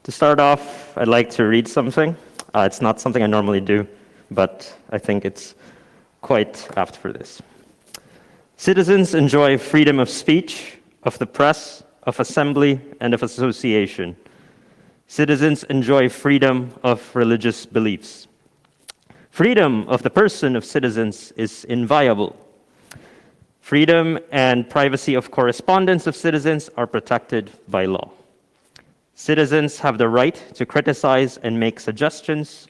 To start off, I'd like to read something. It's not something I normally do, but I think it's quite apt for this. Citizens enjoy freedom of speech, of the press, of assembly, and of association. Citizens enjoy freedom of religious beliefs. Freedom of the person of citizens is inviolable. Freedom and privacy of correspondence of citizens are protected by law. Citizens have the right to criticize and make suggestions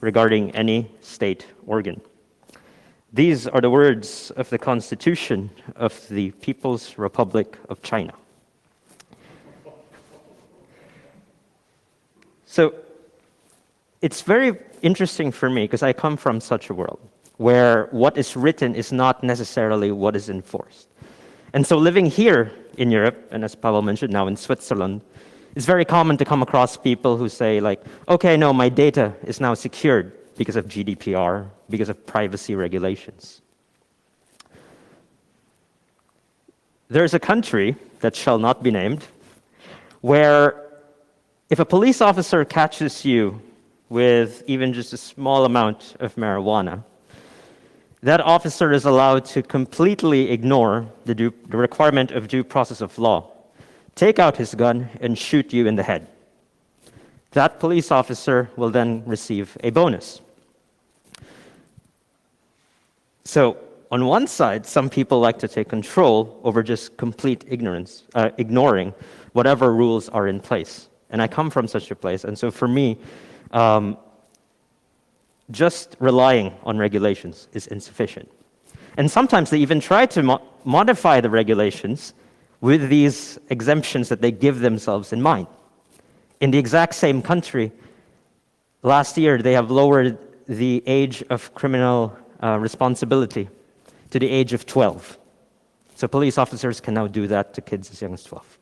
regarding any state organ. These are the words of the Constitution of the People's Republic of China. So it's very interesting for me because I come from such a world where what is written is not necessarily what is enforced. And so living here in Europe, and as Pavel mentioned, now in Switzerland, it's very common to come across people who say like, okay, no, my data is now secured because of GDPR, because of privacy regulations. There's a country that shall not be named where if a police officer catches you with even just a small amount of marijuana, that officer is allowed to completely ignore the requirement of due process of law, take out his gun, and shoot you in the head. That police officer will then receive a bonus. So, on one side, some people like to take control over just complete ignorance, ignoring whatever rules are in place. And I come from such a place, and so for me, just relying on regulations is insufficient. And sometimes they even try to modify the regulations with these exemptions that they give themselves in mind. In the exact same country, last year they have lowered the age of criminal responsibility to the age of 12. So police officers can now do that to kids as young as 12.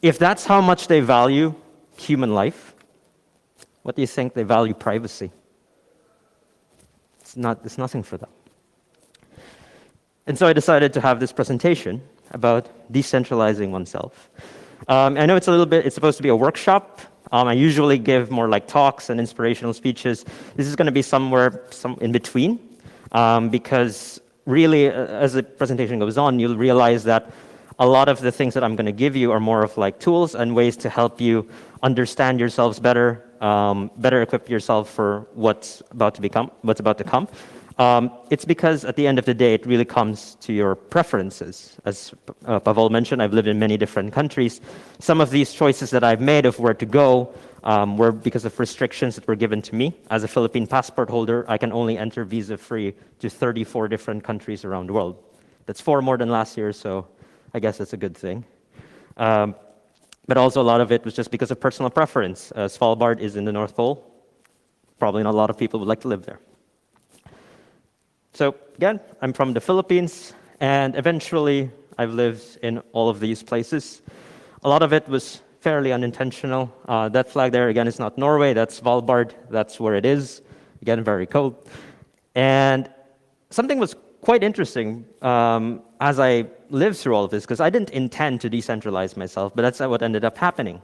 If that's how much they value human life, what do you think they value privacy? It's nothing for them. And so I decided to have this presentation about decentralizing oneself. I know it's supposed to be a workshop. I usually give more like talks and inspirational speeches. This is going to be some in between, because really, as the presentation goes on, you'll realize that a lot of the things that I'm going to give you are more of like tools and ways to help you understand yourselves better, better equip yourself for what's about to come. It's because at the end of the day, it really comes to your preferences. As Pavel mentioned, I've lived in many different countries. Some of these choices that I've made of where to go were because of restrictions that were given to me. As a Philippine passport holder, I can only enter visa-free to 34 different countries around the world. That's 4 more than last year, so I guess that's a good thing. But also a lot of it was just because of personal preference. Svalbard is in the North Pole. Probably not a lot of people would like to live there. So again, I'm from the Philippines, and eventually I've lived in all of these places. A lot of it was fairly unintentional. That flag there, again, is not Norway, that's Svalbard, that's where it is. Again, very cold. And something was quite interesting as I lived through all of this, because I didn't intend to decentralize myself, but that's what ended up happening.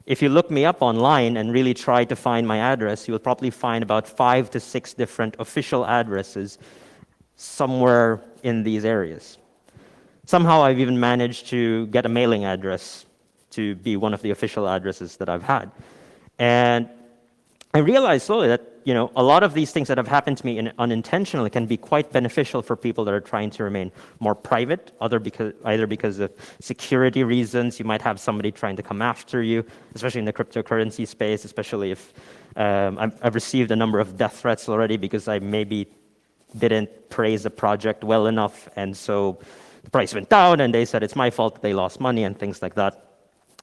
If you look me up online and really try to find my address, you will probably find about 5 to 6 different official addresses somewhere in these areas. Somehow I've even managed to get a mailing address to be one of the official addresses that I've had. And I realized slowly that a lot of these things that have happened to me unintentionally can be quite beneficial for people that are trying to remain more private, either because of security reasons. You might have somebody trying to come after you, especially in the cryptocurrency space, especially if I've received a number of death threats already because I maybe didn't praise the project well enough, and so the price went down, and they said it's my fault that they lost money and things like that.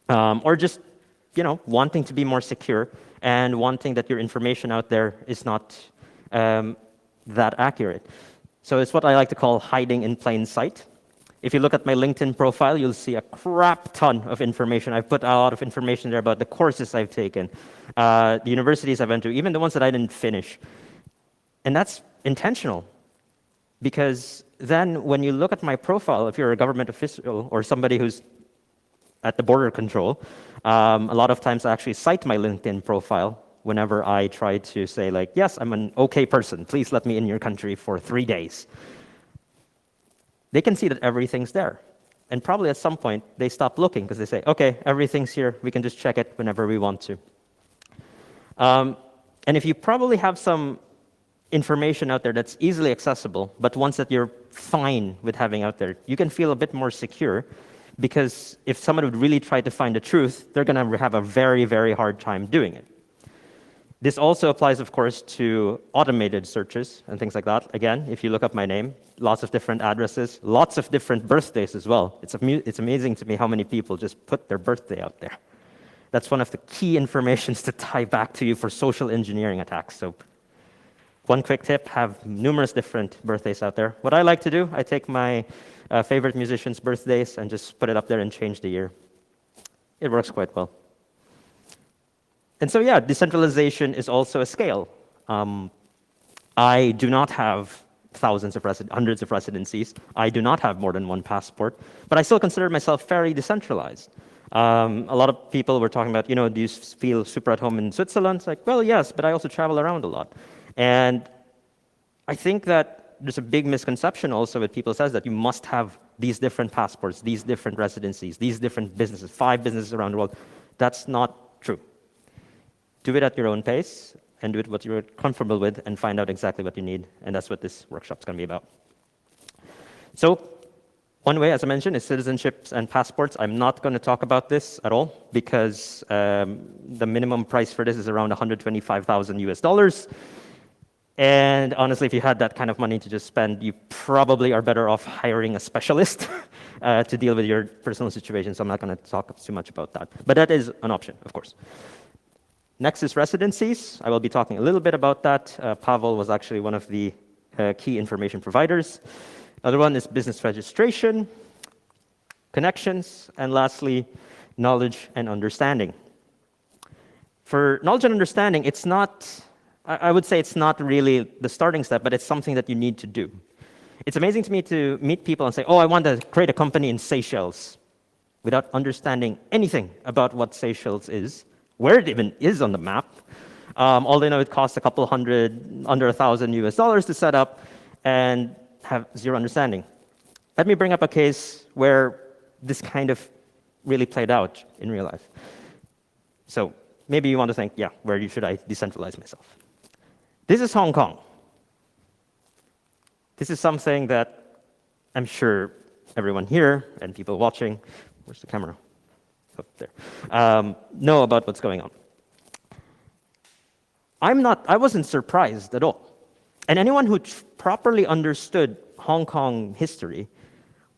Or just, wanting to be more secure and wanting that your information out there is not that accurate. So it's what I like to call hiding in plain sight. If you look at my LinkedIn profile, you'll see a crap ton of information. I've put a lot of information there about the courses I've taken, the universities I've went to, even the ones that I didn't finish. And that's intentional, because then when you look at my profile, if you're a government official or somebody who's at the border control. A lot of times I actually cite my LinkedIn profile whenever I try to say like, yes, I'm an okay person. Please let me in your country for 3 days. They can see that everything's there. And probably at some point, they stop looking because they say, okay, everything's here. We can just check it whenever we want to. And if you probably have some information out there that's easily accessible, but ones that you're fine with having out there, you can feel a bit more secure, because if someone would really try to find the truth, they're going to have a very, very hard time doing it. This also applies, of course, to automated searches and things like that. Again, if you look up my name, lots of different addresses, lots of different birthdays as well. It's amazing to me how many people just put their birthday out there. That's one of the key informations to tie back to you for social engineering attacks. So one quick tip, have numerous different birthdays out there. What I like to do, I take my favorite musicians' birthdays and just put it up there and change the year. It works quite well. And so, yeah, decentralization is also a scale. I do not have hundreds of residencies. I do not have more than one passport, but I still consider myself fairly decentralized. A lot of people were talking about, do you feel super at home in Switzerland? It's like, well, yes, but I also travel around a lot. And I think that there's a big misconception also with people says that you must have these different passports, these different residencies, these different businesses, 5 businesses around the world. That's not true. Do it at your own pace and do it what you're comfortable with and find out exactly what you need. And that's what this workshop's going to be about. So one way, as I mentioned, is citizenships and passports. I'm not going to talk about this at all because the minimum price for this is around 125,000 US dollars. And honestly, if you had that kind of money to just spend, you probably are better off hiring a specialist to deal with your personal situation. So I'm not going to talk too much about that. But that is an option, of course. Next is residencies. I will be talking a little bit about that. Pavel was actually one of the key information providers. Other one is business registration, connections, and lastly, knowledge and understanding. For knowledge and understanding, it's not, I would say it's not really the starting step, but it's something that you need to do. It's amazing to me to meet people and say, oh, I want to create a company in Seychelles, without understanding anything about what Seychelles is, where it even is on the map. All they know, it costs a couple hundred, under $1,000 US dollars to set up, and have zero understanding. Let me bring up a case where this kind of really played out in real life. So maybe you want to think, yeah, where should I decentralize myself? This is Hong Kong. This is something that I'm sure everyone here and people watching, where's the camera? Up there, know about what's going on. I wasn't surprised at all. And anyone who properly understood Hong Kong history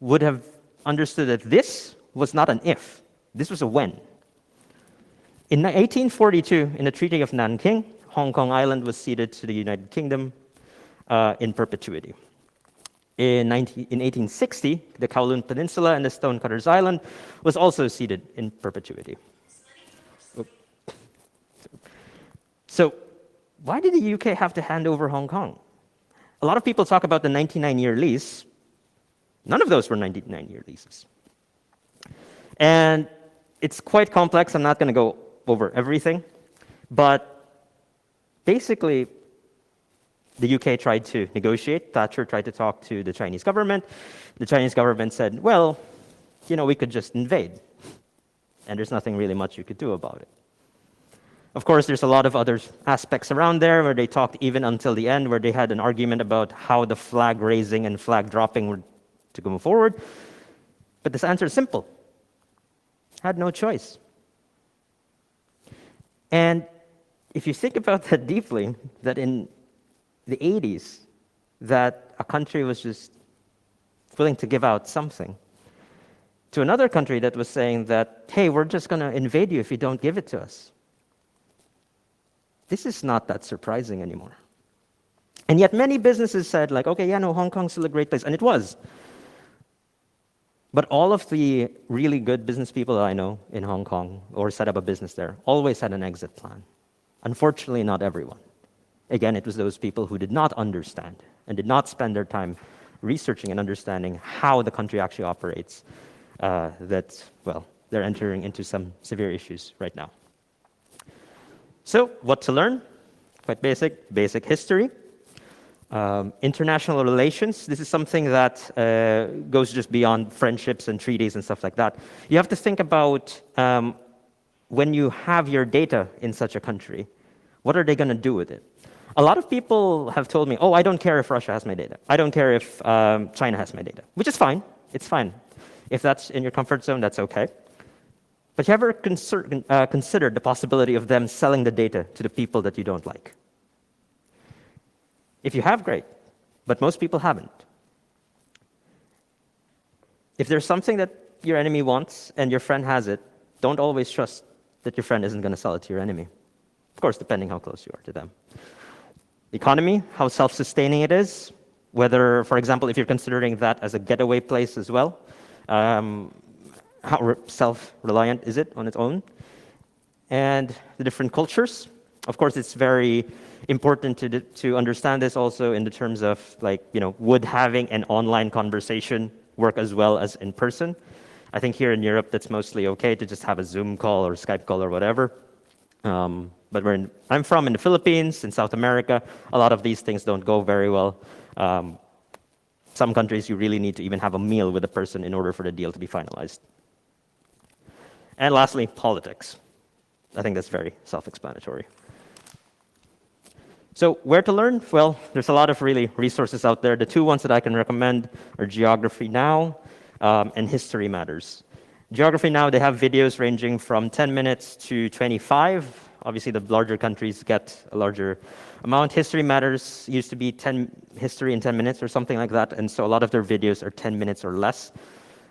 would have understood that this was not an if, this was a when. In 1842, in the Treaty of Nanking, Hong Kong Island was ceded to the United Kingdom in perpetuity. In 1860, the Kowloon Peninsula and the Stonecutters Island was also ceded in perpetuity. So why did the UK have to hand over Hong Kong? A lot of people talk about the 99-year lease. None of those were 99-year leases. And it's quite complex. I'm not going to go over everything. But basically, the UK tried to negotiate. Thatcher tried to talk to the Chinese government. The Chinese government said, well, we could just invade. And there's nothing really much you could do about it. Of course, there's a lot of other aspects around there where they talked even until the end, where they had an argument about how the flag raising and flag dropping were to go forward. But this answer is simple. Had no choice. And if you think about that deeply, that in the 80s, that a country was just willing to give out something to another country that was saying that, hey, we're just going to invade you if you don't give it to us. This is not that surprising anymore. And yet many businesses said, like, okay, yeah, no, Hong Kong's still a great place. And it was. But all of the really good business people that I know in Hong Kong or set up a business there always had an exit plan. Unfortunately, not everyone. Again, it was those people who did not understand and did not spend their time researching and understanding how the country actually operates that, well, they're entering into some severe issues right now. So what to learn? Quite basic history. International relations, this is something that goes just beyond friendships and treaties and stuff like that. You have to think about when you have your data in such a country, what are they going to do with it? A lot of people have told me, oh, I don't care if Russia has my data. I don't care if China has my data, which is fine. It's fine. If that's in your comfort zone, that's okay. But you ever considered the possibility of them selling the data to the people that you don't like? If you have, great. But most people haven't. If there's something that your enemy wants and your friend has it, don't always trust that your friend isn't going to sell it to your enemy. Of course, depending how close you are to them. Economy, how self-sustaining it is. Whether, for example, if you're considering that as a getaway place as well, how self-reliant is it on its own? And the different cultures. Of course, it's very important to understand this also in the terms of, like, would having an online conversation work as well as in person? I think here in Europe, that's mostly okay to just have a Zoom call or Skype call or whatever. But I'm from in the Philippines, in South America, a lot of these things don't go very well. Some countries, you really need to even have a meal with a person in order for the deal to be finalized. And lastly, politics. I think that's very self-explanatory. So where to learn? Well, there's a lot of really resources out there. The two ones that I can recommend are Geography Now and History Matters. Geography Now, they have videos ranging from 10 minutes to 25. Obviously, the larger countries get a larger amount. History Matters used to be history in 10 minutes or something like that, and so a lot of their videos are 10 minutes or less.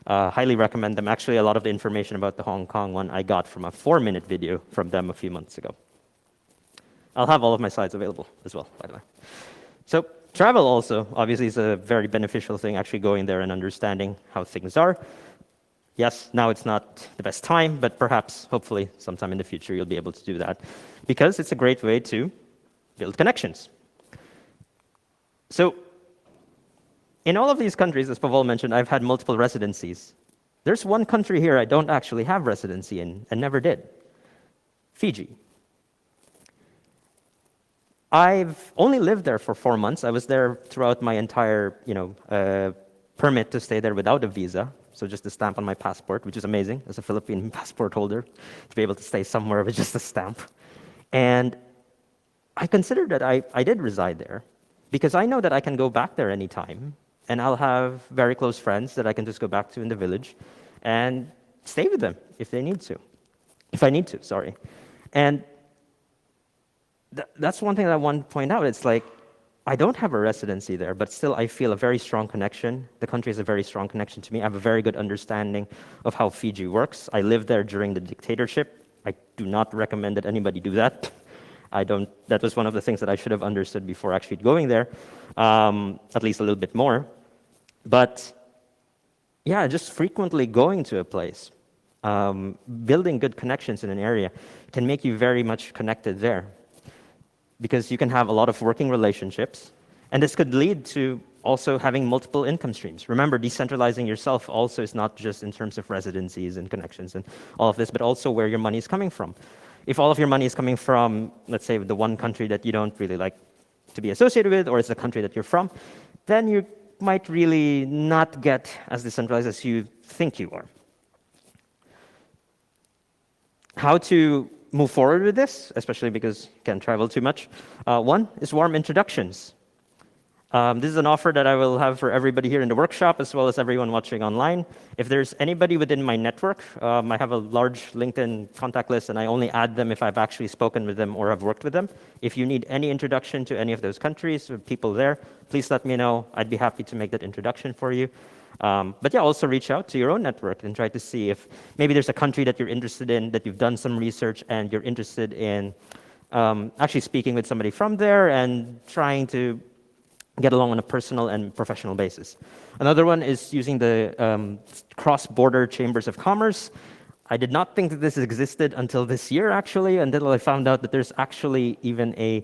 Highly recommend them. Actually, a lot of the information about the Hong Kong one I got from a 4-minute video from them a few months ago. I'll have all of my slides available as well, by the way. So travel also, obviously, is a very beneficial thing, actually going there and understanding how things are. Yes, now it's not the best time, but perhaps, hopefully, sometime in the future, you'll be able to do that, because it's a great way to build connections. So in all of these countries, as Pavel mentioned, I've had multiple residencies. There's one country here I don't actually have residency in, and never did. Fiji. I've only lived there for 4 months. I was there throughout my entire, permit to stay there without a visa. So just a stamp on my passport, which is amazing as a Philippine passport holder, to be able to stay somewhere with just a stamp. And I considered that I did reside there, because I know that I can go back there anytime, and I'll have very close friends that I can just go back to in the village and stay with them if I need to, sorry. And that's one thing that I want to point out. It's like, I don't have a residency there, but still I feel a very strong connection. The country has a very strong connection to me. I have a very good understanding of how Fiji works. I lived there during the dictatorship. I do not recommend that anybody do that. That was one of the things that I should have understood before actually going there, at least a little bit more. But yeah, just frequently going to a place, building good connections in an area can make you very much connected there, because you can have a lot of working relationships, and this could lead to also having multiple income streams. Remember, decentralizing yourself also is not just in terms of residencies and connections and all of this, but also where your money is coming from. If all of your money is coming from, let's say, the one country that you don't really like to be associated with, or it's the country that you're from, then you might really not get as decentralized as you think you are. How to move forward with this, especially because you can't travel too much. One is warm introductions. This is an offer that I will have for everybody here in the workshop, as well as everyone watching online. If there's anybody within my network, I have a large LinkedIn contact list, and I only add them if I've actually spoken with them or have worked with them. If you need any introduction to any of those countries or people there, please let me know. I'd be happy to make that introduction for you. But yeah, also reach out to your own network and try to see if maybe there's a country that you're interested in, that you've done some research and you're interested in actually speaking with somebody from there and trying to get along on a personal and professional basis. Another one is using the cross-border chambers of commerce. I did not think that this existed until this year, actually, until I found out that there's actually even a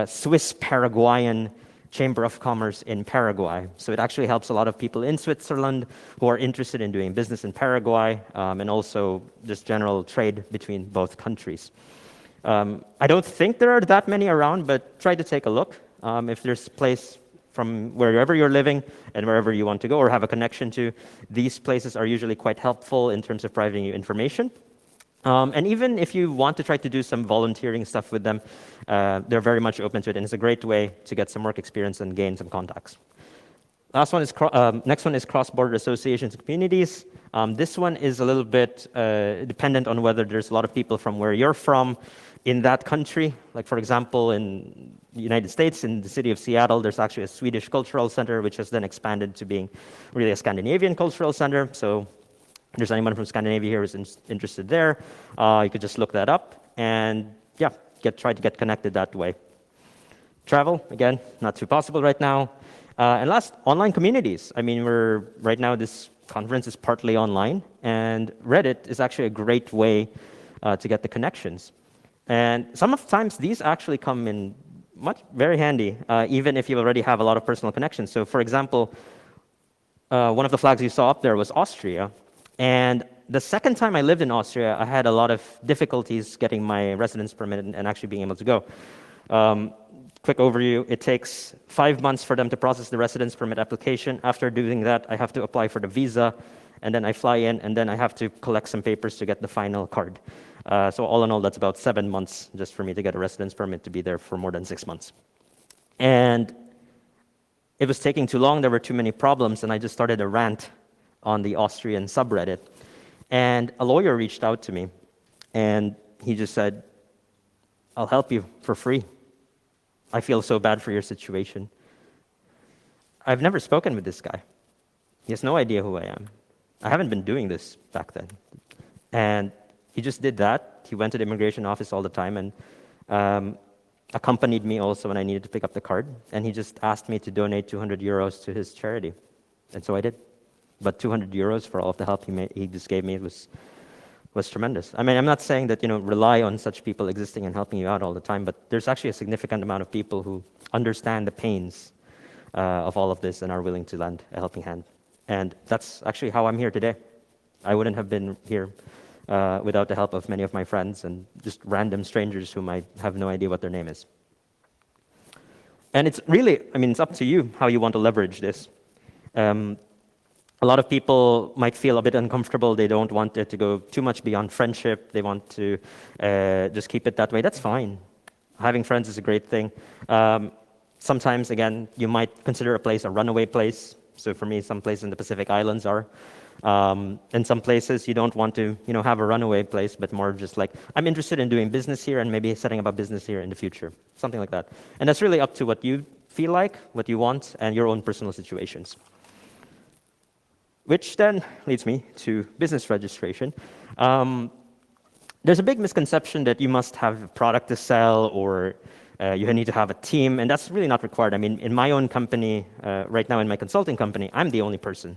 Swiss-Paraguayan Chamber of Commerce in Paraguay. So it actually helps a lot of people in Switzerland who are interested in doing business in Paraguay, and also just general trade between both countries. I don't think there are that many around, but try to take a look. If there's a place from wherever you're living and wherever you want to go or have a connection to, these places are usually quite helpful in terms of providing you information. And even if you want to try to do some volunteering stuff with them, they're very much open to it, and it's a great way to get some work experience and gain some contacts. Next one is cross-border associations and communities. This one is a little bit dependent on whether there's a lot of people from where you're from in that country. Like, for example, in the United States, in the city of Seattle, there's actually a Swedish cultural center, which has then expanded to being really a Scandinavian cultural center. So if there's anyone from Scandinavia here who's interested there, you could just look that up and yeah, try to get connected that way. Travel, again, not too possible right now. And last, online communities. I mean, right now this conference is partly online, and Reddit is actually a great way to get the connections. And sometimes these actually come in very handy, even if you already have a lot of personal connections. So for example, one of the flags you saw up there was Austria. And the second time I lived in Austria, I had a lot of difficulties getting my residence permit and actually being able to go. Quick overview, it takes 5 months for them to process the residence permit application. After doing that, I have to apply for the visa, and then I fly in, and then I have to collect some papers to get the final card. So all in all, that's about 7 months just for me to get a residence permit to be there for more than 6 months. And it was taking too long, there were too many problems, and I just started a rant on the Austrian subreddit. And a lawyer reached out to me, and he just said, "I'll help you for free. I feel so bad for your situation." I've never spoken with this guy. He has no idea who I am. I haven't been doing this back then. And he just did that. He went to the immigration office all the time and accompanied me also when I needed to pick up the card. And he just asked me to donate 200 euros to his charity. And so I did. But 200 euros for all of the help he just gave me was tremendous. I mean, I'm not saying that, rely on such people existing and helping you out all the time, but there's actually a significant amount of people who understand the pains of all of this and are willing to lend a helping hand. And that's actually how I'm here today. I wouldn't have been here without the help of many of my friends and just random strangers whom I have no idea what their name is. And it's really, it's up to you how you want to leverage this. A lot of people might feel a bit uncomfortable. They don't want it to go too much beyond friendship. They want to just keep it that way. That's fine. Having friends is a great thing. Sometimes, again, you might consider a place a runaway place. So for me, some places in the Pacific Islands are. In some places, you don't want to have a runaway place, but more just like, I'm interested in doing business here and maybe setting up a business here in the future. Something like that. And that's really up to what you feel like, what you want, and your own personal situations. Which then leads me to business registration. There's a big misconception that you must have a product to sell or you need to have a team, and that's really not required. I mean, in my own company, right now in my consulting company, I'm the only person.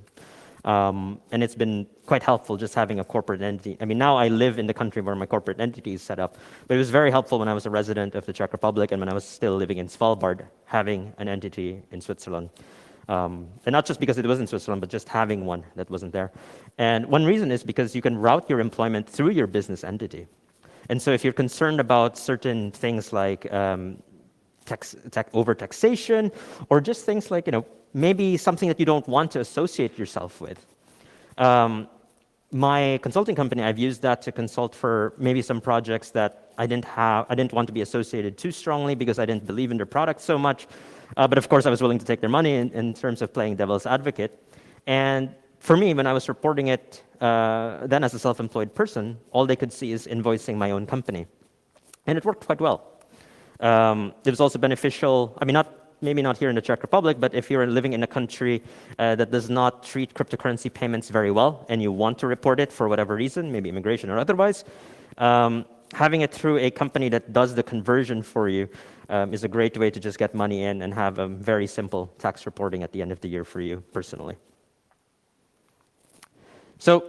And it's been quite helpful just having a corporate entity. I mean, now I live in the country where my corporate entity is set up, but it was very helpful when I was a resident of the Czech Republic and when I was still living in Svalbard, having an entity in Switzerland. And not just because it was in Switzerland, but just having one that wasn't there. And one reason is because you can route your employment through your business entity. And so if you're concerned about certain things like over-taxation, or just things like, maybe something that you don't want to associate yourself with. My consulting company, I've used that to consult for maybe some projects that I didn't want to be associated too strongly because I didn't believe in their product so much. But of course, I was willing to take their money in terms of playing devil's advocate. And for me, when I was reporting it then as a self-employed person, all they could see is invoicing my own company. And it worked quite well. It was also beneficial, maybe not here in the Czech Republic, but if you're living in a country that does not treat cryptocurrency payments very well, and you want to report it for whatever reason, maybe immigration or otherwise, having it through a company that does the conversion for you is a great way to just get money in and have a very simple tax reporting at the end of the year for you personally. So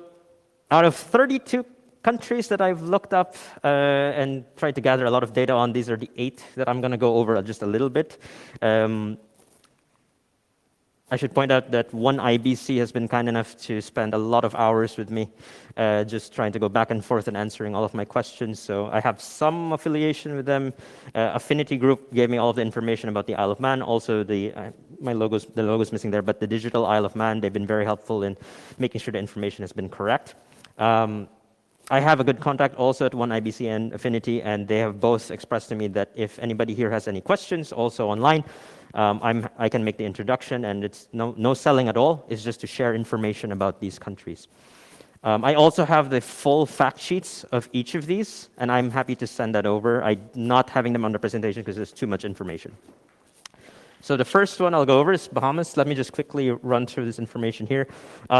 out of 32 countries that I've looked up and tried to gather a lot of data on, these are the 8 that I'm going to go over just a little bit. I should point out that one IBC has been kind enough to spend a lot of hours with me, just trying to go back and forth and answering all of my questions. So I have some affiliation with them. Affinity Group gave me all of the information about the Isle of Man. Also, the logo's missing there, but the digital Isle of Man, they've been very helpful in making sure the information has been correct. I have a good contact also at One IBC and Affinity, and they have both expressed to me that if anybody here has any questions, also online, I can make the introduction, and it's no selling at all. It's just to share information about these countries. I also have the full fact sheets of each of these, and I'm happy to send that over. I'm not having them on the presentation because there's too much information. So the first one I'll go over is Bahamas. Let me just quickly run through this information here.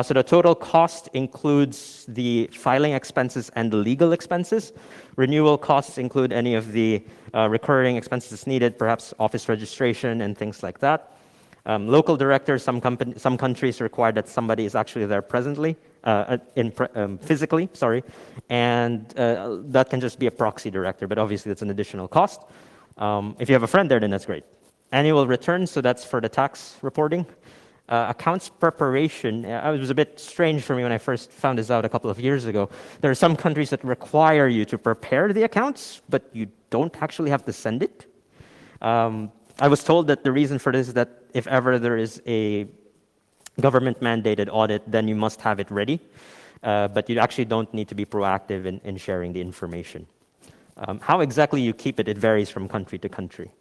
So the total cost includes the filing expenses and the legal expenses. Renewal costs include any of the recurring expenses needed, perhaps office registration and things like that. Local directors, some countries require that somebody is actually there presently, physically, sorry. And that can just be a proxy director, but obviously that's an additional cost. If you have a friend there, then that's great. Annual returns, so that's for the tax reporting. Accounts preparation, it was a bit strange for me when I first found this out a couple of years ago. There are some countries that require you to prepare the accounts, but you don't actually have to send it. I was told that the reason for this is that if ever there is a government-mandated audit, then you must have it ready. But you actually don't need to be proactive in sharing the information. How exactly you keep it, it varies from country to country.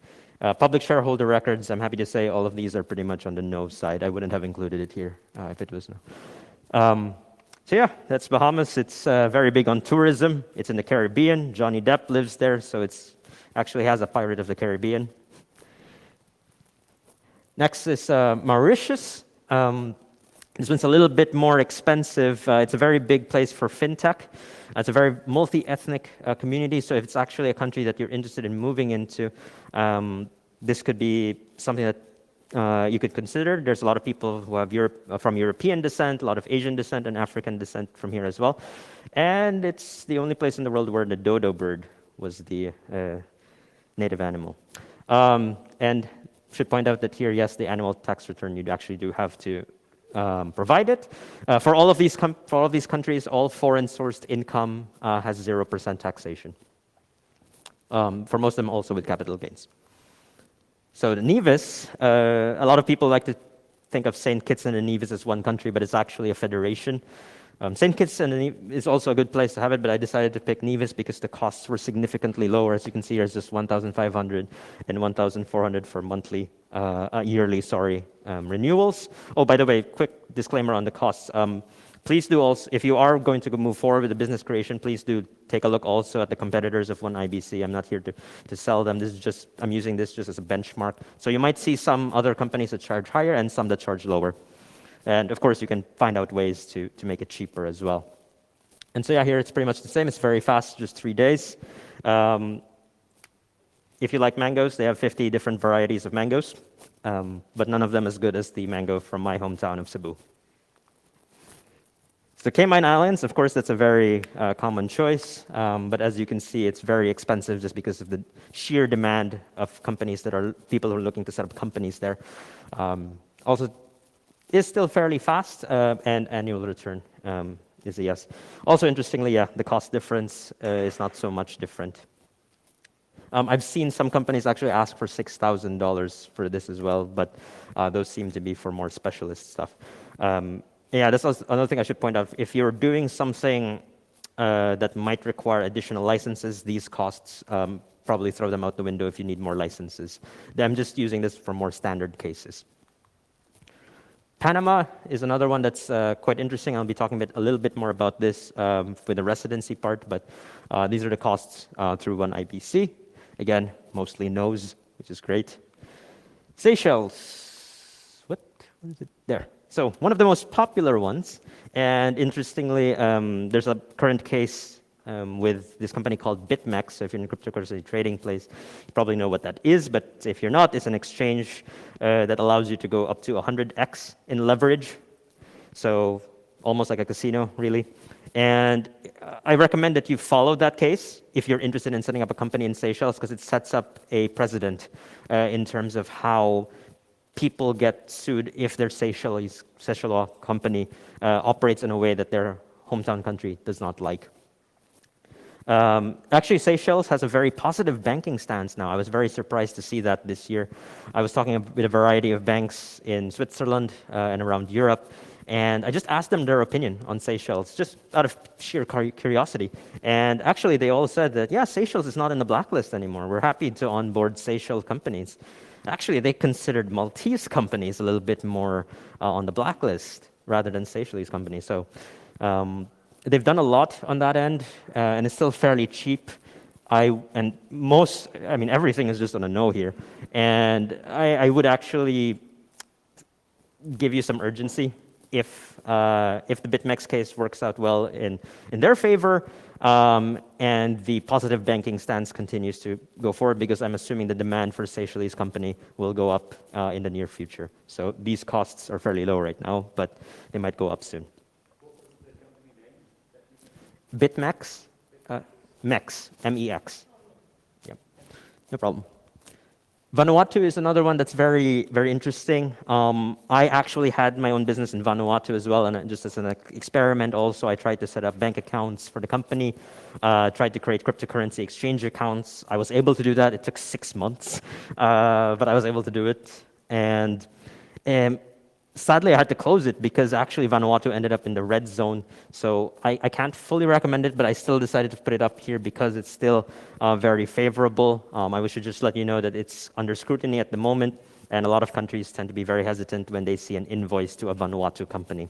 Public shareholder records, I'm happy to say all of these are pretty much on the no side. I wouldn't have included it here if it was no. So yeah, that's Bahamas. It's very big on tourism. It's in the Caribbean. Johnny Depp lives there, so it's actually has a Pirate of the Caribbean. Next is Mauritius. This one's a little bit more expensive. It's a very big place for fintech. It's a very multi-ethnic community, so if it's actually a country that you're interested in moving into, this could be something that you could consider. There's a lot of people who have from European descent, a lot of Asian descent, and African descent from here as well. And it's the only place in the world where the dodo bird was the native animal. And should point out that here, yes, the annual tax return, you actually do have to provide it. For all of these countries, all foreign-sourced income has 0% taxation. For most of them, also with capital gains. So the Nevis, a lot of people like to think of St. Kitts and the Nevis as one country, but it's actually a federation. St. Kitts and Nevis is also a good place to have it, but I decided to pick Nevis because the costs were significantly lower. As you can see, there's just 1,500 and 1,400 for yearly renewals. Oh, by the way, quick disclaimer on the costs. Please do also, if you are going to move forward with the business creation, please do take a look also at the competitors of One IBC. I'm not here to sell them. I'm using this just as a benchmark. So you might see some other companies that charge higher and some that charge lower. And of course, you can find out ways to make it cheaper as well. And so yeah, here it's pretty much the same. It's very fast, just 3 days. If you like mangoes, they have 50 different varieties of mangoes, but none of them as good as the mango from my hometown of Cebu. The Cayman Islands, of course, that's a very common choice, but as you can see, it's very expensive just because of the sheer demand of companies people who are looking to set up companies there. Also, is still fairly fast, and annual return is a yes. Also, interestingly, yeah, the cost difference is not so much different. I've seen some companies actually ask for $6,000 for this as well, but those seem to be for more specialist stuff. Yeah, that's also another thing I should point out. If you're doing something that might require additional licenses, these costs probably throw them out the window if you need more licenses. I'm just using this for more standard cases. Panama is another one that's quite interesting. I'll be talking a little bit more about this with the residency part, but these are the costs through One IBC. Again, mostly no's, which is great. Seychelles, what is it? There. So one of the most popular ones, and interestingly, there's a current case with this company called BitMEX. So if you're in a cryptocurrency trading place, you probably know what that is, but if you're not, it's an exchange that allows you to go up to 100x in leverage. So almost like a casino, really. And I recommend that you follow that case if you're interested in setting up a company in Seychelles, because it sets up a precedent in terms of how people get sued if their Seychelles company operates in a way that their hometown country does not like. Actually, Seychelles has a very positive banking stance now. I was very surprised to see that this year. I was talking with a variety of banks in Switzerland and around Europe, and I just asked them their opinion on Seychelles, just out of sheer curiosity. And actually, they all said that, yeah, Seychelles is not in the blacklist anymore. We're happy to onboard Seychelles companies. Actually, they considered Maltese companies a little bit more on the blacklist rather than Seychelles companies. So they've done a lot on that end, and it's still fairly cheap. Everything is just on a no here. And I would actually give you some urgency if the BitMEX case works out well in their favor, and the positive banking stance continues to go forward, because I'm assuming the demand for Seychelles company will go up in the near future. So these costs are fairly low right now, but they might go up soon. BitMEX, MEX, M-E-X. Yep, no problem. Vanuatu is another one that's very, very interesting. I actually had my own business in Vanuatu as well, and just as an experiment also, I tried to set up bank accounts for the company, tried to create cryptocurrency exchange accounts. I was able to do that. It took 6 months, but I was able to do it. And sadly, I had to close it because actually Vanuatu ended up in the red zone. So I can't fully recommend it, but I still decided to put it up here because it's still very favorable. I should just let you know that it's under scrutiny at the moment, and a lot of countries tend to be very hesitant when they see an invoice to a Vanuatu company.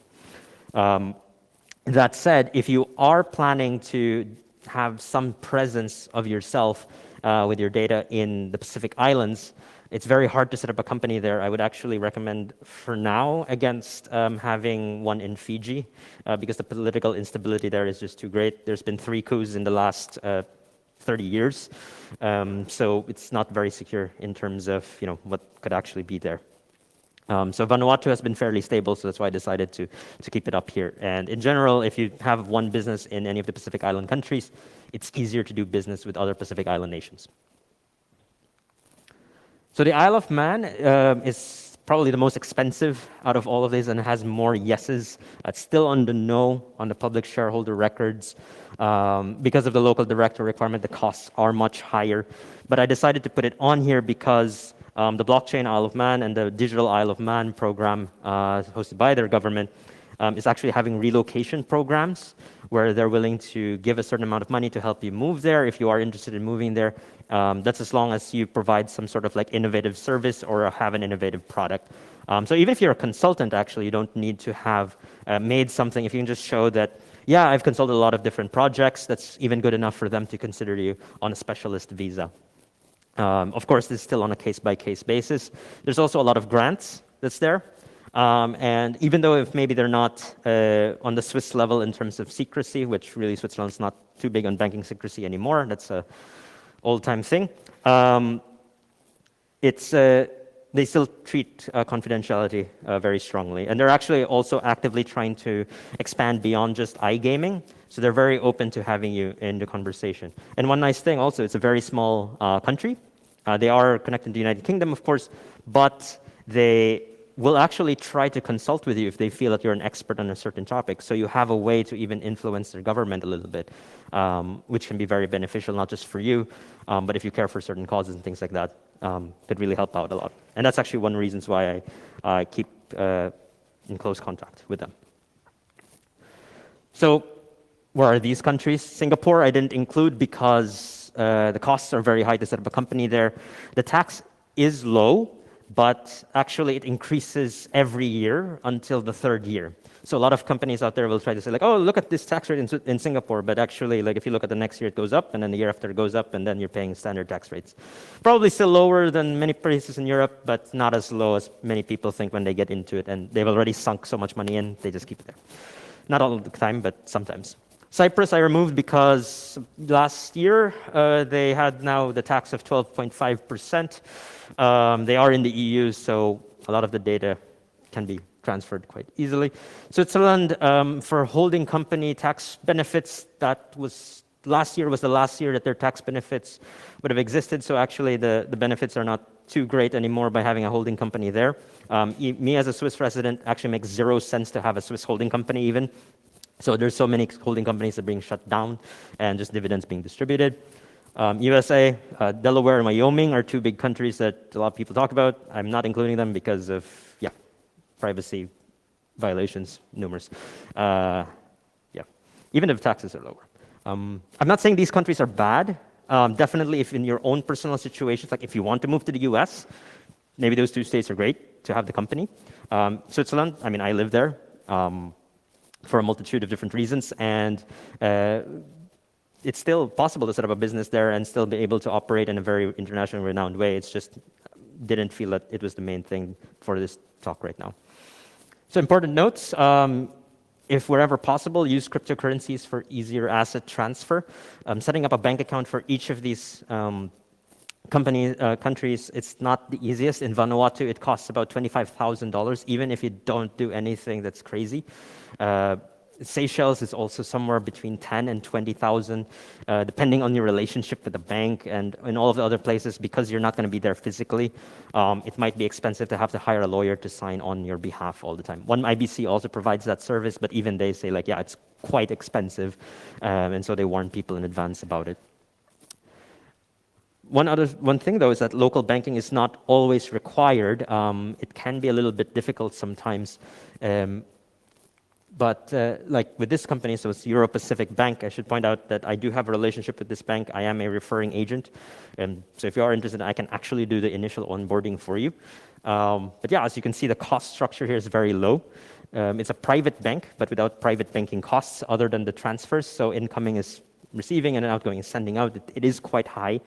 That said, if you are planning to have some presence of yourself with your data in the Pacific Islands, it's very hard to set up a company there. I would actually recommend for now against having one in Fiji because the political instability there is just too great. There's been 3 coups in the last 30 years. So it's not very secure in terms of what could actually be there. So Vanuatu has been fairly stable, so that's why I decided to keep it up here. And in general, if you have one business in any of the Pacific Island countries, it's easier to do business with other Pacific Island nations. So the Isle of Man is probably the most expensive out of all of these, and it has more yeses. It's still on the no on the public shareholder records. Because of the local director requirement, the costs are much higher. But I decided to put it on here because the Blockchain Isle of Man and the Digital Isle of Man program hosted by their government is actually having relocation programs where they're willing to give a certain amount of money to help you move there if you are interested in moving there. That's as long as you provide some sort of innovative service or have an innovative product. So even if you're a consultant, actually, you don't need to have made something. If you can just show that, yeah, I've consulted a lot of different projects, that's even good enough for them to consider you on a specialist visa. Of course, this is still on a case-by-case basis. There's also a lot of grants that's there. And even though if maybe they're not on the Swiss level in terms of secrecy, which really Switzerland's not too big on banking secrecy anymore, that's a old-time thing, they still treat confidentiality very strongly. And they're actually also actively trying to expand beyond just iGaming. So they're very open to having you in the conversation. And one nice thing also, it's a very small country. They are connected to the United Kingdom, of course, but they will actually try to consult with you if they feel that you're an expert on a certain topic. So you have a way to even influence their government a little bit, which can be very beneficial, not just for you, but if you care for certain causes and things like that, could really help out a lot. And that's actually one of the reasons why I keep in close contact with them. So where are these countries? Singapore I didn't include because the costs are very high to set up a company there. The tax is low, but actually it increases every year until the 3rd year. So a lot of companies out there will try to say oh, look at this tax rate in Singapore, but actually if you look at the next year it goes up, and then the year after it goes up, and then you're paying standard tax rates. Probably still lower than many places in Europe, but not as low as many people think when they get into it, and they've already sunk so much money in, they just keep it there. Not all the time, but sometimes. Cyprus I removed because last year they had now the tax of 12.5%. They are in the EU, so a lot of the data can be transferred quite easily. Switzerland, for holding company tax benefits, that was last year was the last year that their tax benefits would have existed. So actually the benefits are not too great anymore by having a holding company there. Me as a Swiss resident actually makes 0 sense to have a Swiss holding company even. So there's so many holding companies that are being shut down and just dividends being distributed. USA, Delaware, and Wyoming are 2 big countries that a lot of people talk about. I'm not including them because of, privacy violations, numerous. Even if taxes are lower. I'm not saying these countries are bad. Definitely if in your own personal situations, like if you want to move to the US, maybe those 2 states are great to have the company. Switzerland, I mean, I live there for a multitude of different reasons, and it's still possible to set up a business there and still be able to operate in a very internationally renowned way. It's just didn't feel that it was the main thing for this talk right now. So important notes, if wherever possible, use cryptocurrencies for easier asset transfer. Setting up a bank account for each of these countries, it's not the easiest. In Vanuatu, it costs about $25,000, even if you don't do anything that's crazy. Seychelles is also somewhere between 10 and 20,000, depending on your relationship with the bank, and in all of the other places, because you're not going to be there physically, it might be expensive to have to hire a lawyer to sign on your behalf all the time. One IBC also provides that service, but even they say like, it's quite expensive, and so they warn people in advance about it. One thing though is that local banking is not always required. It can be a little bit difficult sometimes. But like with this company, so it's Euro Pacific Bank, I should point out that I do have a relationship with this bank. I am a referring agent. So if you are interested, I can actually do the initial onboarding for you. But as you can see, the cost structure here is very low. It's a private bank, but without private banking costs other than the transfers. So incoming is receiving and outgoing is sending out. It is quite high.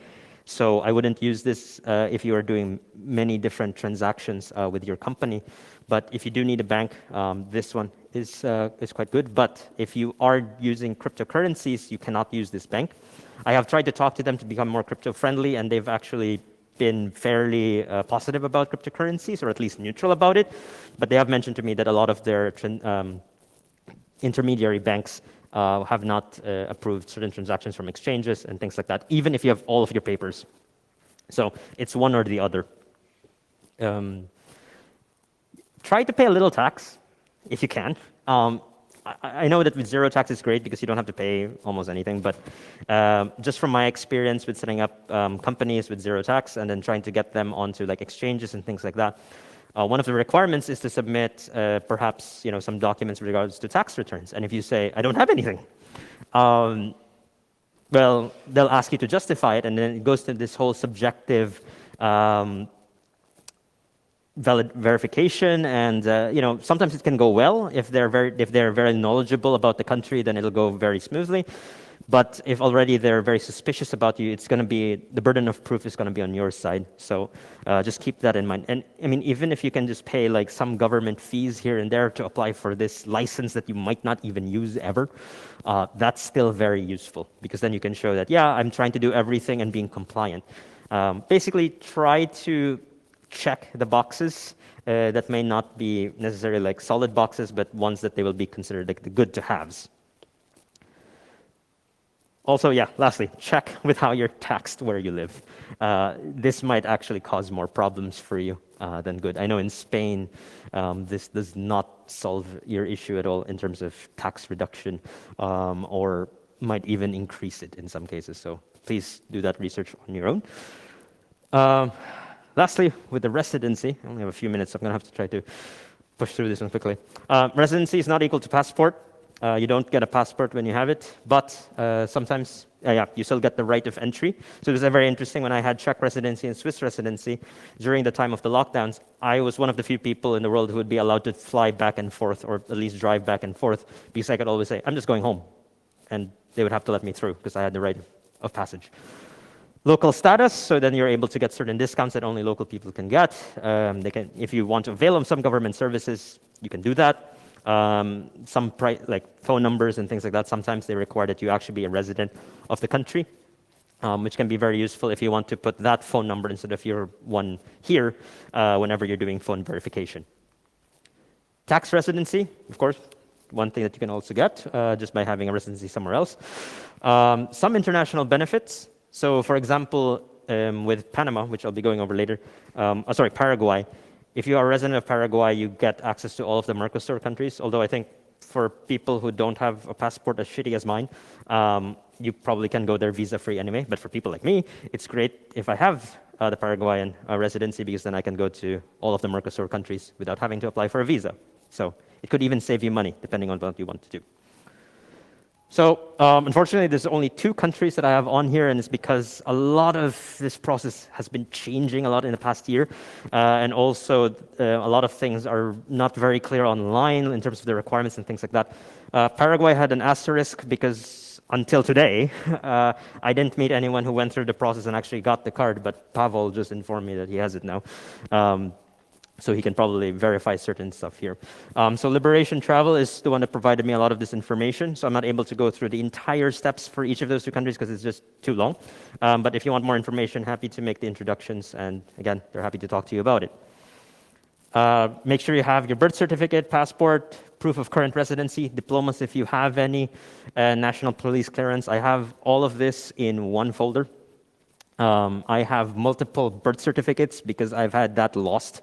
So I wouldn't use this if you are doing many different transactions with your company. But if you do need a bank, this one is quite good. But if you are using cryptocurrencies, you cannot use this bank. I have tried to talk to them to become more crypto friendly, and they've actually been fairly positive about cryptocurrencies, or at least neutral about it. But they have mentioned to me that a lot of their intermediary banks have not approved certain transactions from exchanges and things like that, even if you have all of your papers. So it's one or the other. Try to pay a little tax if you can. I know that with zero tax is great because you don't have to pay almost anything, but just from my experience with setting up companies with zero tax and then trying to get them onto like exchanges and things like that, one of the requirements is to submit perhaps some documents with regards to tax returns. And if you say, I don't have anything, well, they'll ask you to justify it, and then it goes to this whole subjective valid verification, and sometimes it can go well if they're very knowledgeable about the country, then it'll go very smoothly. But if already they're very suspicious about you, it's going to be the burden of proof is going to be on your side. So just keep that in mind. And I mean, even if you can just pay like some government fees here and there to apply for this license that you might not even use ever, that's still very useful, because then you can show that I'm trying to do everything and being compliant. Basically, try to check the boxes that may not be necessarily like solid boxes, but ones that they will be considered like the good to haves. Also, lastly, check with how you're taxed where you live. This might actually cause more problems for you than good. I know in Spain, this does not solve your issue at all in terms of tax reduction, or might even increase it in some cases. So please do that research on your own. Lastly, with the residency, I only have a few minutes, so I'm going to have to try to push through this one quickly. Residency is not equal to passport. You don't get a passport when you have it, but sometimes, you still get the right of entry. So this is very interesting. When I had Czech residency and Swiss residency, during the time of the lockdowns, I was one of the few people in the world who would be allowed to fly back and forth, or at least drive back and forth, because I could always say, I'm just going home. And they would have to let me through, because I had the right of passage. Local status, so then you're able to get certain discounts that only local people can get. If you want to avail of some government services, you can do that. Like phone numbers and things like that, sometimes they require that you actually be a resident of the country, which can be very useful if you want to put that phone number instead of your one here whenever you're doing phone verification. Tax residency, of course, one thing that you can also get just by having a residency somewhere else. Some international benefits. So, for example, with Panama, which I'll be going over later, sorry, Paraguay. If you are a resident of Paraguay, you get access to all of the Mercosur countries, although I think for people who don't have a passport as shitty as mine, you probably can go there visa-free anyway. But for people like me, it's great if I have the Paraguayan residency, because then I can go to all of the Mercosur countries without having to apply for a visa. So it could even save you money, depending on what you want to do. So unfortunately, there's only 2 countries that I have on here, and it's because a lot of this process has been changing a lot in the past year. And also, a lot of things are not very clear online in terms of the requirements and things like that. Paraguay had an asterisk because until today, I didn't meet anyone who went through the process and actually got the card, but Pavel just informed me that he has it now. So he can probably verify certain stuff here. So Liberation Travel is the one that provided me a lot of this information. So I'm not able to go through the entire steps for each of those 2 countries because it's just too long. But if you want more information, happy to make the introductions. And again, they're happy to talk to you about it. Make sure you have your birth certificate, passport, proof of current residency, diplomas if you have any, national police clearance. I have all of this in one folder. I have multiple birth certificates because I've had that lost.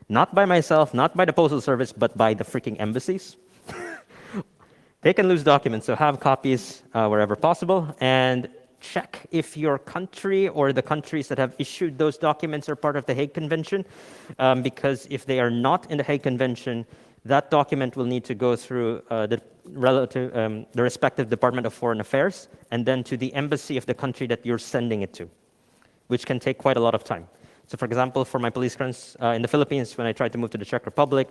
Not by myself, not by the Postal Service, but by the freaking embassies. They can lose documents, so have copies wherever possible. And check if your country or the countries that have issued those documents are part of the Hague Convention. Because if they are not in the Hague Convention, that document will need to go through the respective Department of Foreign Affairs and then to the embassy of the country that you're sending it to, which can take quite a lot of time. So for example, for my police clearance in the Philippines, when I tried to move to the Czech Republic,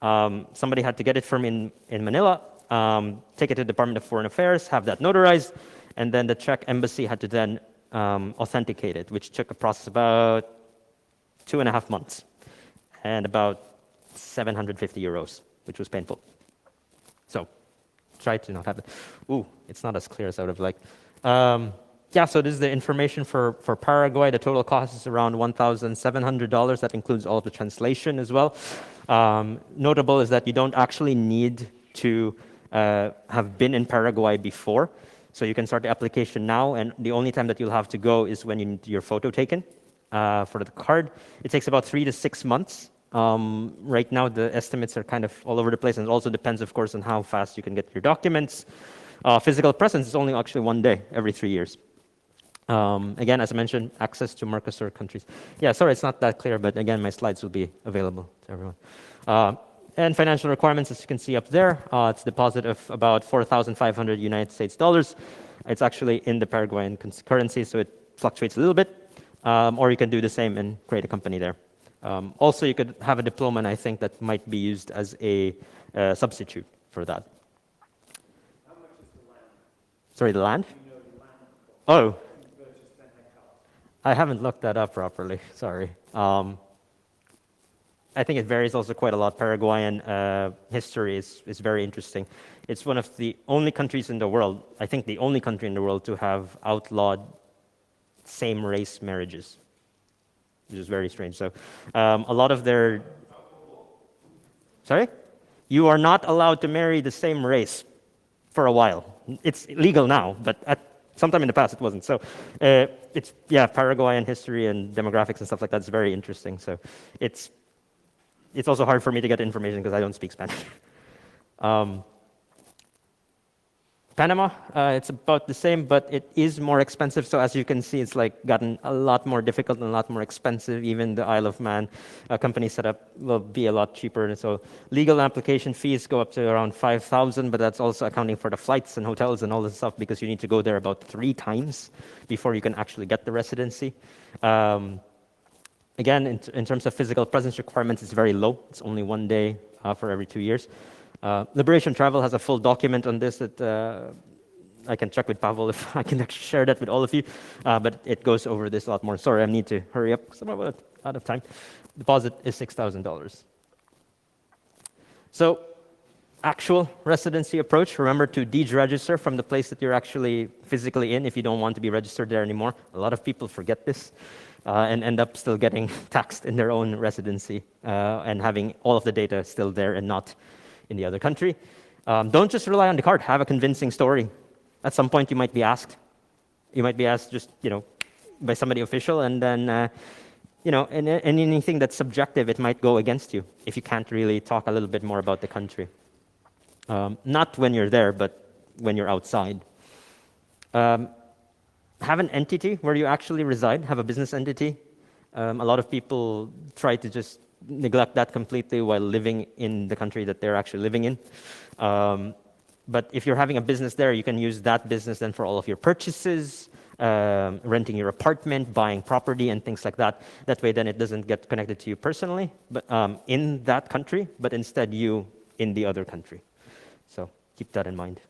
somebody had to get it from in Manila, take it to the Department of Foreign Affairs, have that notarized, and then the Czech embassy had to then authenticate it, which took a process about 2.5 months and about 750 euros, which was painful. So try to not have it. Ooh, it's not as clear as I would have liked. Yeah, so this is the information for Paraguay. The total cost is around $1,700. That includes all of the translation as well. Notable is that you don't actually need to have been in Paraguay before. So you can start the application now, and the only time that you'll have to go is when you need your photo taken for the card. It takes about 3 to 6 months. Right now, the estimates are kind of all over the place, and it also depends, of course, on how fast you can get your documents. Physical presence is only actually 1 day every 3 years. Again, as I mentioned, access to Mercosur countries. Yeah, sorry, it's not that clear, but again, my slides will be available to everyone. And financial requirements, as you can see up there, it's a deposit of about 4,500 United States dollars. It's actually in the Paraguayan currency, so it fluctuates a little bit. Or you can do the same and create a company there. Also, you could have a diploma, and I think that might be used as a substitute for that. How much is the land? Sorry, the land? Do you know the land cost? Oh. Versus 10 hectares. I haven't looked that up properly, sorry. I think it varies also quite a lot. Paraguayan history is very interesting. It's one of the only countries in the world, I think the only country in the world to have outlawed same-race marriages, which is very strange. So a lot of their... Sorry? You are not allowed to marry the same race for a while. It's legal now, but at sometime in the past it wasn't. So it's, yeah, Paraguayan history and demographics and stuff like that is very interesting. So it's also hard for me to get information because I don't speak Spanish. Panama, it's about the same, but it is more expensive. So as you can see, it's like gotten a lot more difficult and a lot more expensive. Even the Isle of Man company setup will be a lot cheaper. And so legal application fees go up to around 5,000, but that's also accounting for the flights and hotels and all this stuff because you need to go there about 3 times before you can actually get the residency. Again, in terms of physical presence requirements, it's very low. It's only 1 day for every 2 years. Liberation Travel has a full document on this that I can check with Pavel if I can actually share that with all of you. But it goes over this a lot more. Sorry, I need to hurry up because I'm out of time. Deposit is $6,000. So, actual residency approach. Remember to deregister from the place that you're actually physically in if you don't want to be registered there anymore. A lot of people forget this. And end up still getting taxed in their own residency and having all of the data still there and not in the other country. Don't just rely on the card. Have a convincing story. At some point, you might be asked. You might be asked, just by somebody official, and then and anything that's subjective, it might go against you if you can't really talk a little bit more about the country. Not when you're there, but when you're outside. Have an entity where you actually reside, have a business entity. A lot of people try to just neglect that completely while living in the country that they're actually living in. But if you're having a business there, you can use that business then for all of your purchases, renting your apartment, buying property, and things like that. That way, then it doesn't get connected to you personally, but in that country, but instead you in the other country. So keep that in mind.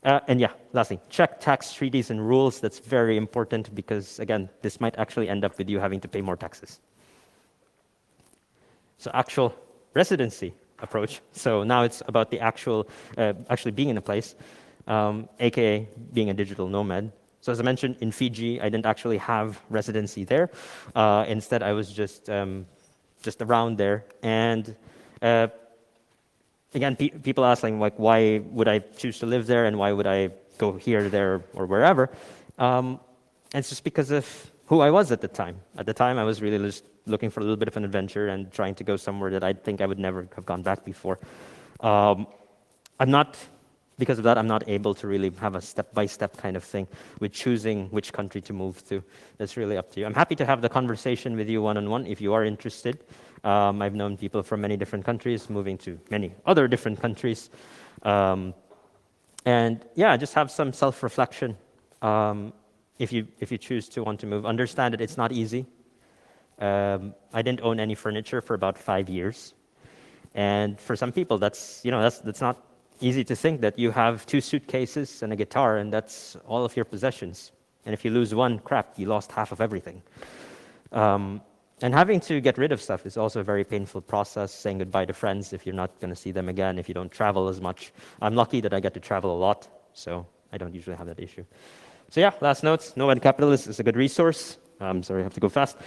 And yeah, lastly, check tax treaties and rules. That's very important because, again, this might actually end up with you having to pay more taxes. So actual residency approach. So now it's about the actual, actually being in a place, aka being a digital nomad. So as I mentioned, in Fiji, I didn't actually have residency there. Instead, I was just around there. And again, people ask like, why would I choose to live there and why would I go here, there, or wherever? And it's just because of who I was at the time. At the time, I was really just looking for a little bit of an adventure and trying to go somewhere that I think I would never have gone back before. Because of that, I'm not able to really have a step-by-step kind of thing with choosing which country to move to. That's really up to you. I'm happy to have the conversation with you one-on-one if you are interested. I've known people from many different countries moving to many other different countries. And yeah, just have some self-reflection if you choose to want to move. Understand that it's not easy. I didn't own any furniture for about 5 years. And for some people, that's not easy to think that you have 2 suitcases and a guitar and that's all of your possessions. And if you lose one, crap, you lost half of everything. And having to get rid of stuff is also a very painful process, saying goodbye to friends if you're not going to see them again, if you don't travel as much. I'm lucky that I get to travel a lot, so I don't usually have that issue. So yeah, last notes, Nomad Capitalist is a good resource. Sorry, I have to go fast.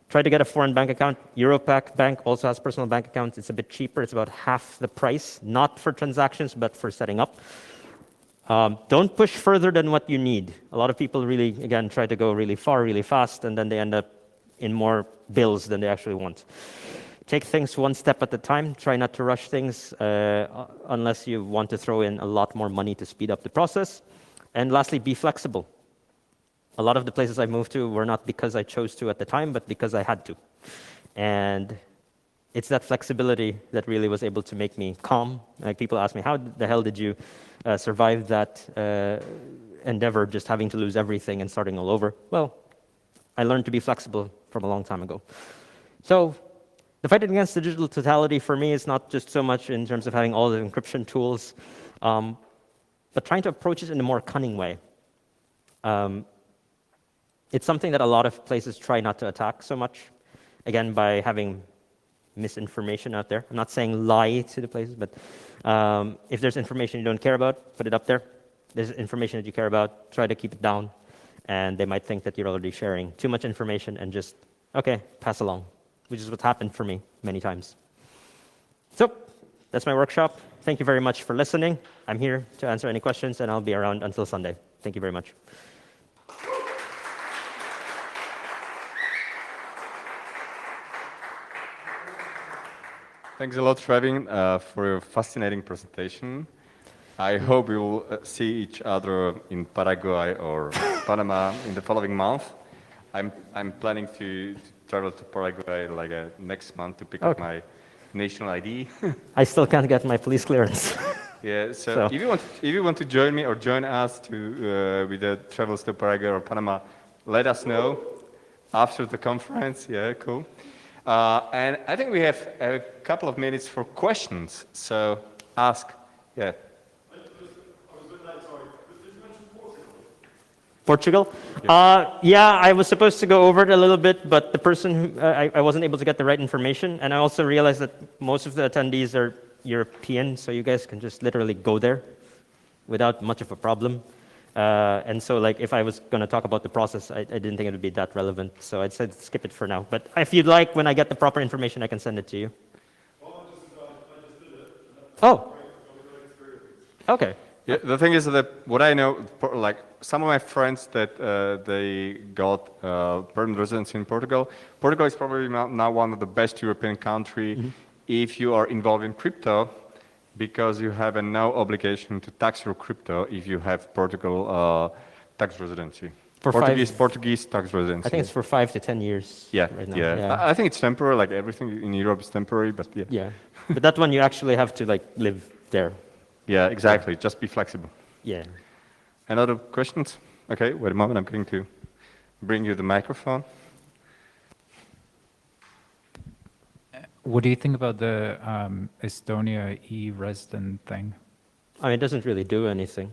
Try to get a foreign bank account. Europac Bank also has personal bank accounts. It's a bit cheaper. It's about half the price, not for transactions, but for setting up. Don't push further than what you need. A lot of people really, again, try to go really far, really fast, and then they end up in more bills than they actually want. Take things one step at a time. Try not to rush things unless you want to throw in a lot more money to speed up the process. And lastly, be flexible. A lot of the places I moved to were not because I chose to at the time, but because I had to. And it's that flexibility that really was able to make me calm. Like people ask me, how the hell did you survive that endeavor, just having to lose everything and starting all over? Well, I learned to be flexible from a long time ago. So the fight against digital totality for me is not just so much in terms of having all the encryption tools, but trying to approach it in a more cunning way. It's something that a lot of places try not to attack so much, again, by having misinformation out there. I'm not saying lie to the places, but if there's information you don't care about, put it up there. If there's information that you care about, try to keep it down. And they might think that you're already sharing too much information and just, okay, pass along, which is what happened for me many times. So that's my workshop. Thank you very much for listening. I'm here to answer any questions, and I'll be around until Sunday. Thank you very much. Thanks a lot, TRAVIN, for your fascinating presentation. I hope we will see each other in Paraguay or Panama in the following month. I'm planning to travel to Paraguay like next month to pick up my national ID. I still can't get my police clearance. Yeah, so if you want to join me or join us with the travels to Paraguay or Panama, let us know after the conference. Yeah, cool. And I think we have a couple of minutes for questions. So ask. Yeah. Portugal? Yeah, I was supposed to go over it a little bit, but the person, I wasn't able to get the right information. And I also realized that most of the attendees are European, so you guys can just literally go there without much of a problem. And so like if I was going to talk about the process, I didn't think it would be that relevant. So I'd said skip it for now. But if you'd like, when I get the proper information, I can send it to you. Oh. Okay. Yeah, the thing is that what I know, like some of my friends that they got permanent residency in Portugal. Portugal is probably now one of the best European country if you are involved in crypto, because you have a no obligation to tax your crypto if you have Portugal tax residency. For Portuguese tax residency. I think it's for 5 to 10 years. Yeah, right now. yeah. I think it's temporary. Like everything in Europe is temporary, but yeah. Yeah, but that one you actually have to like live there. Yeah, exactly. Just be flexible. Yeah. Any other questions? Okay, wait a moment. I'm going to bring you the microphone. What do you think about the Estonia e-resident thing? I mean, it doesn't really do anything.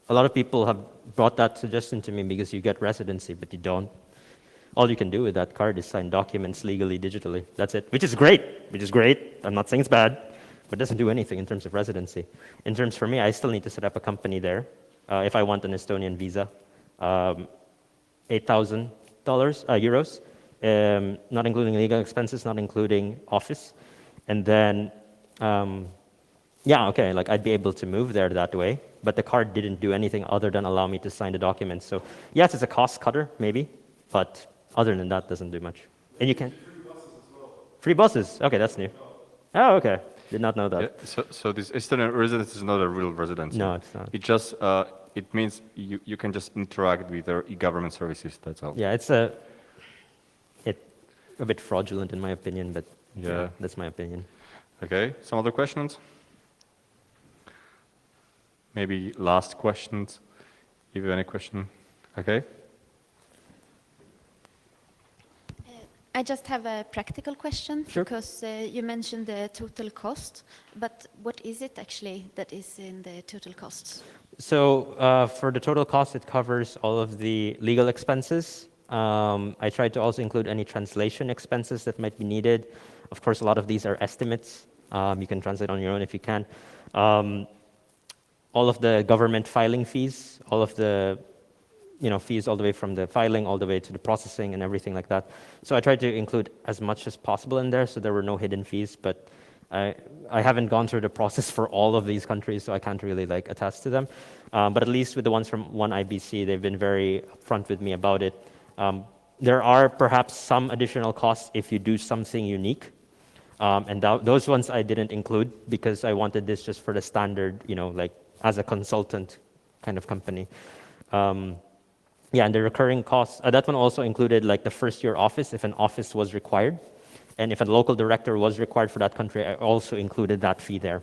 A lot of people have brought that suggestion to me because you get residency, but you don't. All you can do with that card is sign documents legally, digitally. That's it, which is great, I'm not saying it's bad, but it doesn't do anything in terms of residency. In terms for me, I still need to set up a company there if I want an Estonian visa. $8,000, euros, not including legal expenses, not including office. And then, yeah, okay, like I'd be able to move there that way, but the card didn't do anything other than allow me to sign the documents. So yes, it's a cost cutter, maybe, but other than that, doesn't do much. And you can. Free buses, okay, that's new. Oh, okay, did not know that. Yeah, so this Estonian residence is not a real residency. No, it's not. It just it means you can just interact with their e-government services. That's all. Yeah, it's a bit fraudulent in my opinion, but yeah, that's my opinion. Okay, some other questions? Maybe last questions, if you have any question. Okay. I just have a practical question. Sure. Because you mentioned the total cost, but what is it actually that is in the total costs? So for the total cost, it covers all of the legal expenses. I tried to also include any translation expenses that might be needed. Of course, a lot of these are estimates. You can translate on your own if you can. All of the government filing fees, all of the fees all the way from the filing all the way to the processing and everything like that. So I tried to include as much as possible in there so there were no hidden fees, but I haven't gone through the process for all of these countries, so I can't really like attest to them. But at least with the ones from one IBC, they've been very upfront with me about it. There are perhaps some additional costs if you do something unique. And those ones I didn't include because I wanted this just for the standard, like as a consultant kind of company. Yeah, and the recurring costs, that one also included like the first year office, if an office was required. And if a local director was required for that country, I also included that fee there.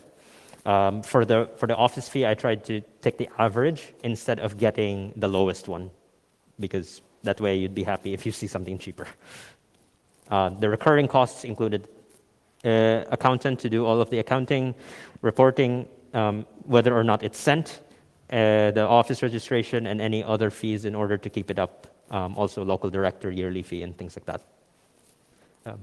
For the office fee, I tried to take the average instead of getting the lowest one, because that way you'd be happy if you see something cheaper. The recurring costs included accountant to do all of the accounting, reporting, whether or not it's sent, the office registration, and any other fees in order to keep it up. Also local director yearly fee and things like that. Yeah.